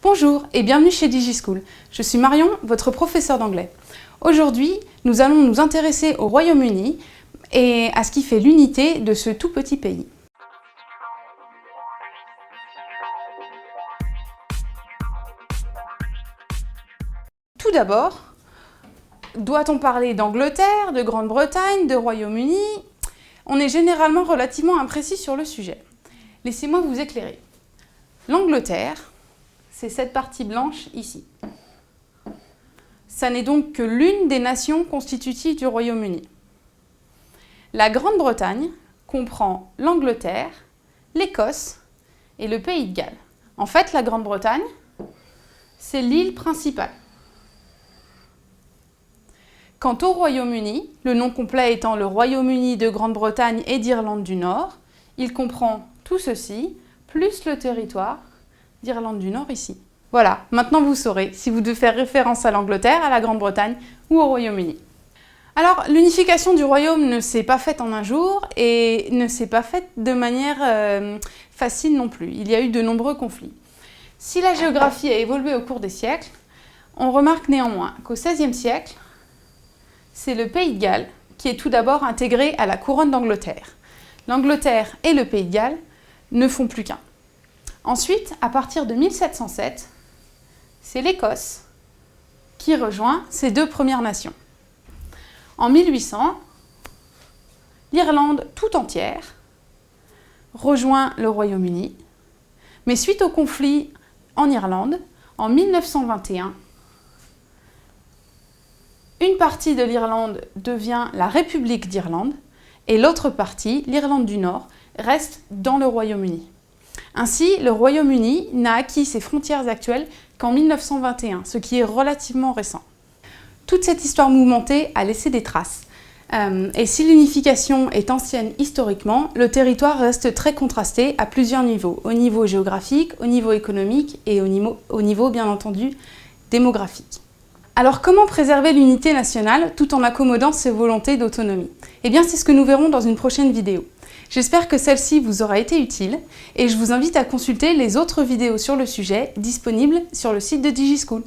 Bonjour et bienvenue chez DigiSchool. Je suis Marion, votre professeur d'anglais. Aujourd'hui, nous allons nous intéresser au Royaume-Uni et à ce qui fait l'unité de ce tout petit pays. Tout d'abord, doit-on parler d'Angleterre, de Grande-Bretagne, de Royaume-Uni? On est généralement relativement imprécis sur le sujet. Laissez-moi vous éclairer. L'Angleterre, c'est cette partie blanche ici. Ça n'est donc que l'une des nations constitutives du Royaume-Uni. La Grande-Bretagne comprend l'Angleterre, l'Écosse et le Pays de Galles. En fait, la Grande-Bretagne, c'est l'île principale. Quant au Royaume-Uni, le nom complet étant le Royaume-Uni de Grande-Bretagne et d'Irlande du Nord, il comprend tout ceci, plus le territoire d'Irlande du Nord ici. Voilà, maintenant vous saurez si vous devez faire référence à l'Angleterre, à la Grande-Bretagne ou au Royaume-Uni. Alors, l'unification du royaume ne s'est pas faite en un jour et ne s'est pas faite de manière facile non plus. Il y a eu de nombreux conflits. Si la géographie a évolué au cours des siècles, on remarque néanmoins qu'au XVIe siècle, c'est le Pays de Galles qui est tout d'abord intégré à la couronne d'Angleterre. L'Angleterre et le Pays de Galles ne font plus qu'un. Ensuite, à partir de 1707, c'est l'Écosse qui rejoint ces deux premières nations. En 1800, l'Irlande tout entière rejoint le Royaume-Uni, mais suite au conflit en Irlande, en 1921, une partie de l'Irlande devient la République d'Irlande et l'autre partie, l'Irlande du Nord, reste dans le Royaume-Uni. Ainsi, le Royaume-Uni n'a acquis ses frontières actuelles qu'en 1921, ce qui est relativement récent. Toute cette histoire mouvementée a laissé des traces. Et si l'unification est ancienne historiquement, le territoire reste très contrasté à plusieurs niveaux. Au niveau géographique, au niveau économique et au niveau bien entendu, démographique. Alors comment préserver l'unité nationale tout en accommodant ses volontés d'autonomie? Eh bien c'est ce que nous verrons dans une prochaine vidéo. J'espère que celle-ci vous aura été utile et je vous invite à consulter les autres vidéos sur le sujet disponibles sur le site de DigiSchool.